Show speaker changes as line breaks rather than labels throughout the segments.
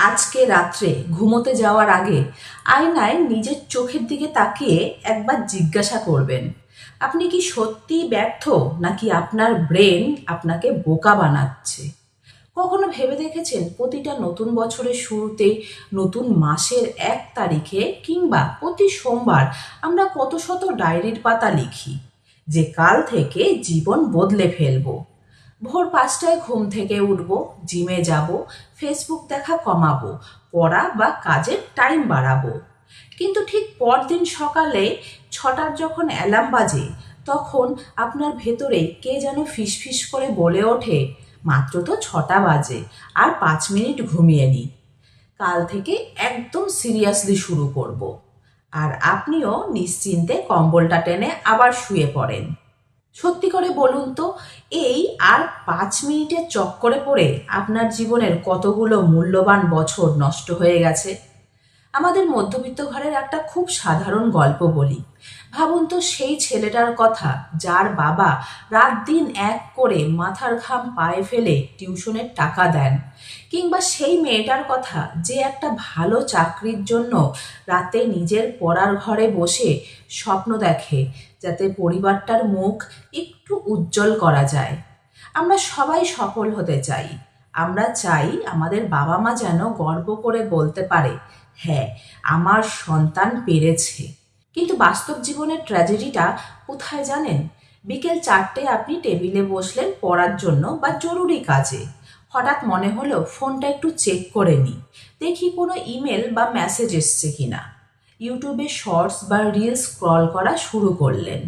আজকে রাত্রে ঘুমোতে যাওয়ার আগে আয়নায় নিজের চোখের দিকে তাকিয়ে একবার জিজ্ঞাসা করবেন, আপনি কি সত্যিই ব্যর্থ, নাকি আপনার ব্রেন আপনাকে বোকা বানাচ্ছে? কখনো ভেবে দেখেছেন প্রতিটা নতুন বছরের শুরুতে, নতুন মাসের 1 তারিখে কিংবা প্রতি সোমবার আমরা কত শত ডায়েরির পাতা লিখি যে কাল থেকে জীবন বদলে ফেলবো। ভোর 5টায় ঘুম থেকে উঠব, জিমে যাব, ফেসবুক দেখা কমাবো, পড়া বা কাজের টাইম বাড়াবো। কিন্তু ঠিক পরদিন সকালে 6টার যখন অ্যালার্ম বাজে, তখন আপনার ভেতরে কে যেন ফিসফিস করে বলে ওঠে, মাত্র তো 6টা বাজে, আর 5 মিনিট ঘুমিয়ে নি। কাল থেকে একদম সিরিয়াসলি শুরু করব। আর আপনিও নিশ্চিন্তে কম্বলটা টেনে আবার শুয়ে পড়েন। সত্যি করে বলুন তো, এই আর 5 মিনিটের চক্করে পড়ে আপনার জীবনের কতগুলো মূল্যবান বছর নষ্ট হয়ে গেছে। আমাদের মধ্যবিত্ত ঘরের একটা খুব সাধারণ গল্প বলি। ভাবুন তো সেই ছেলেটার কথা যার বাবা রাত দিন এক করে মাথার ঘাম পায়ে ফেলে টিউশনের টাকা দেন, কিংবা সেই মেয়েটার কথা যে একটা ভালো চাকরির জন্য রাতে নিজের পড়ার ঘরে বসে স্বপ্ন দেখে যাতে পরিবারটার মুখ একটু উজ্জ্বল করা যায়। আমরা সবাই সফল হতে চাই। আমরা চাই আমাদের বাবা মা যেন গর্ব করে বলতে পারে, হ্যাঁ, আমার সন্তান পেরেছে। কিন্তু বাস্তব জীবনের ট্র্যাজেডিটা কোথায় জানেন? বিকেল 4টে আপনি টেবিলে বসলেন পড়ার জন্য বা জরুরি কাজে। হঠাৎ মনে হলো ফোনটা একটু চেক করে নিই, দেখি কোনো ইমেল বা মেসেজ এসছে কিনা। ইউটিউবে শর্টস বা রিলস স্ক্রল করা শুরু করলেন।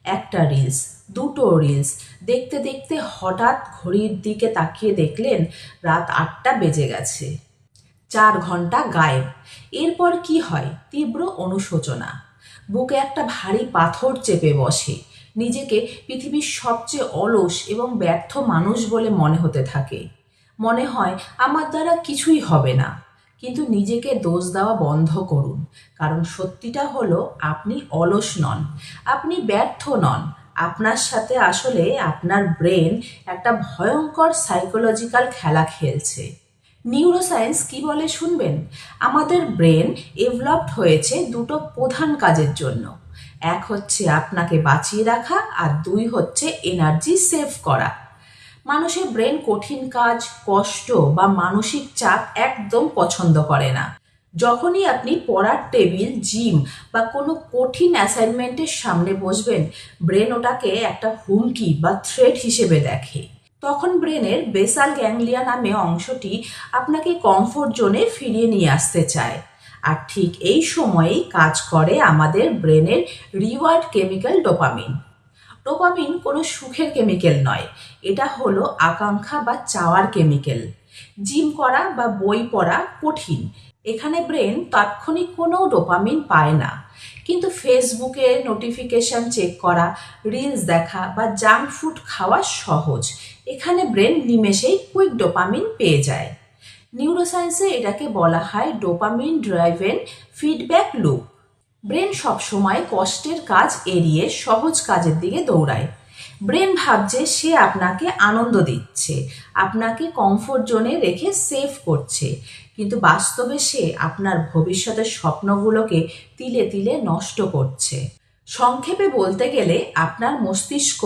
একটা রিলস, দুটো রিলস দেখতে দেখতে হঠাৎ ঘড়ির দিকে তাকিয়ে দেখলেন রাত 8টা বেজে গেছে। 4 ঘন্টা গায়েব। এরপর কি হয়? তীব্র অনুশোচনা। বুকে একটা ভারী পাথর চেপে বসে। নিজেকে পৃথিবীর সবচেয়ে অলস এবং ব্যর্থ মানুষ বলে মনে হতে থাকে। মনে হয় আমার দ্বারা কিছুই হবে না। কিন্তু নিজেকে দোষ দেওয়া বন্ধ করুন, কারণ সত্যিটা হলো আপনি অলস নন, আপনি ব্যর্থ নন। আপনার সাথে আসলে আপনার ব্রেন একটা ভয়ঙ্কর সাইকোলজিক্যাল খেলা খেলছে। নিউরোসায়েন্স কি বলে শুনবেন? আমাদের ব্রেন ডেভেলপড হয়েছে দুটো প্রধান কাজের জন্য। এক হচ্ছে আপনাকে বাঁচিয়ে রাখা, আর 2 হচ্ছে এনার্জি সেভ করা। মানুষের ব্রেন কঠিন কাজ, কষ্ট বা মানসিক চাপ একদম পছন্দ করে না। যখনই আপনি পড়ার টেবিল, জিম বা কোনো কঠিন অ্যাসাইনমেন্টের সামনে বসবেন, ব্রেন ওটাকে একটা হুমকি বা থ্রেট হিসেবে দেখে। তখন ব্রেনের বেসাল গ্যাংলিয়া নামে অংশটি আপনাকে কমফোর্ট জোনে ফিরিয়ে নিয়ে আসতে চায়। আর ঠিক এই সময়েই কাজ করে আমাদের ব্রেনের রিওয়ার্ড কেমিক্যাল ডোপামিন। ডোপামিন কোনো সুখের কেমিক্যাল নয়, এটা হলো আকাঙ্ক্ষা বা চাওয়ার কেমিক্যাল। জিম করা বা বই পড়া কঠিন, এখানে ব্রেন তাৎক্ষণিক কোনো ডোপামিন পায় না। কিন্তু ফেসবুকে নোটিফিকেশন চেক করা, রিলস দেখা বা জাঙ্ক ফুড খাওয়া সহজ, এখানে ব্রেন নিমেষেই কুইক ডোপামিন পেয়ে যায়। নিউরোসায়েন্সে এটাকে বলা হয় dopamine driven feedback loop. Brain সবসময় কষ্টের কাজ এড়িয়ে সহজ কাজের দিকে দৌড়ায়। ব্রেন ভাবছে সে আপনাকে আনন্দ দিচ্ছে, আপনাকে কমফোর্ট জোনে রেখে সেভ করছে, কিন্তু বাস্তবে সে আপনার ভবিষ্যতের স্বপ্নগুলোকে তিলে তিলে নষ্ট করছে। সংক্ষেপে বলতে গেলে আপনার মস্তিষ্ক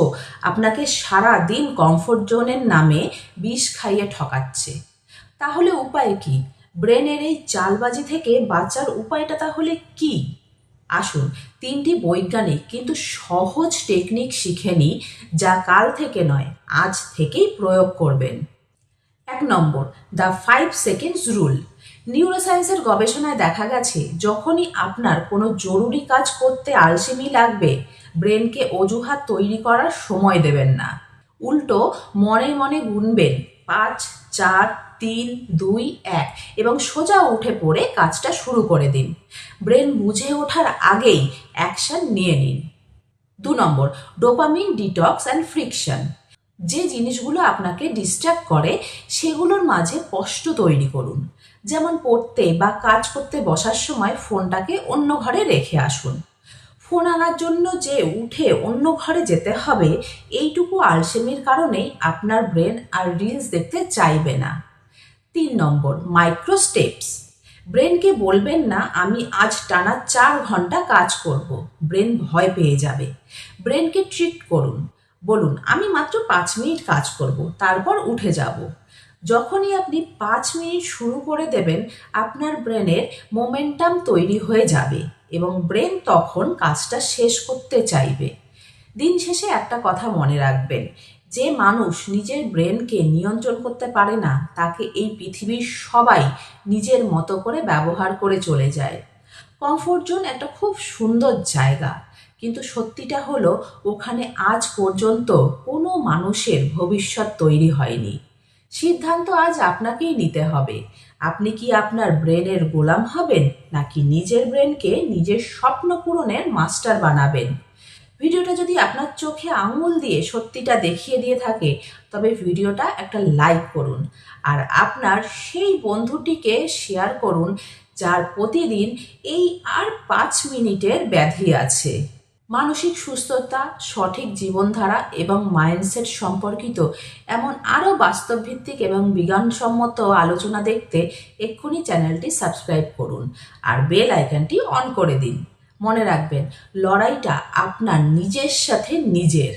আপনাকে সারা দিন কমফোর্ট জোনের নামে বিষ খাইয়ে ঠকাচ্ছে। তাহলে উপায় কি? ব্রেনের এই চালবাজি থেকে বাঁচার উপায়টা তাহলে কি? আসুন 3টি বৈজ্ঞানিক কিন্তু সহজ টেকনিক শিখে নিই, যা কাল থেকে নয়, আজ থেকেই প্রয়োগ করবেন। 1 নম্বর, দ্য 5 সেকেন্ডস রুল। নিউরোসায়েন্সের গবেষণায় দেখা গেছে যখনই আপনার কোনো জরুরি কাজ করতে আলসেমি লাগবে, ব্রেনকে অজুহাত তৈরি করার সময় দেবেন না। উল্টো মনে মনে গুনবেন 5, 4, 3, 2, 1 এবং সোজা উঠে পড়ে কাজটা শুরু করে দিন। ব্রেন বুঝে ওঠার আগেই অ্যাকশন নিয়ে নিন। 2 নম্বর, ডোপামিন ডিটক্স অ্যান্ড ফ্রিকশন। যে জিনিসগুলো আপনাকে ডিস্ট্র্যাক্ট করে সেগুলোর মাঝে কষ্ট তৈরি করুন। যেমন পড়তে বা কাজ করতে বসার সময় ফোনটাকে অন্য ঘরে রেখে আসুন। ফোন আনার জন্য যে উঠে অন্য ঘরে যেতে হবে, এইটুকু আলসেমির কারণেই আপনার ব্রেন আর রিলস দেখতে চাইবে না। 3 নম্বর, মাইক্রো স্টেপস। ব্রেনকে বলবেন না আমি আজ টানা 4 ঘন্টা কাজ করব, ব্রেন ভয় পেয়ে যাবে। ব্রেনকে ট্রিট করুন, বলুন আমি মাত্র 5 মিনিট কাজ করব, তারপর উঠে যাব। যখনই আপনি 5 মিনিট শুরু করে দেবেন, আপনার ব্রেনের মোমেন্টাম তৈরি হয়ে যাবে এবং ব্রেন তখন কাজটা শেষ করতে চাইবে। দিন শেষে একটা কথা মনে রাখবেন, যে মানুষ নিজের ব্রেনকে নিয়ন্ত্রণ করতে পারে না, তাকে এই পৃথিবীর সবাই নিজের মতো করে ব্যবহার করে চলে যায়। কমফোর্ট জোন একটা খুব সুন্দর জায়গা, কিন্তু সত্যিটা হলো ওখানে আজ পর্যন্ত কোনো মানুষের ভবিষ্যৎ তৈরি হয়নি। সিদ্ধান্ত আজ আপনাকেই নিতে হবে। আপনি কি আপনার ব্রেনের গোলাম হবেন, নাকি নিজের ব্রেনকে নিজের স্বপ্ন পূরণের মাস্টার বানাবেন? ভিডিওটা যদি আপনার চোখে আঙুল দিয়ে সত্যিটা দেখিয়ে দিয়ে থাকে, তবে ভিডিওটা একটা লাইক করুন আর আপনার সেই বন্ধুটিকে শেয়ার করুন যার প্রতিদিন এই আর 5 মিনিটের ব্যাধি আছে। মানসিক সুস্থতা, সঠিক জীবনধারা এবং মাইন্ডসেট সম্পর্কিত এমন আরও বাস্তবভিত্তিক এবং বিজ্ঞানসম্মত আলোচনা দেখতে এক্ষুনি চ্যানেলটি সাবস্ক্রাইব করুন আর বেল আইকনটি অন করে দিন। মনে রাখবেন, লড়াইটা আপনার নিজের সাথে নিজের।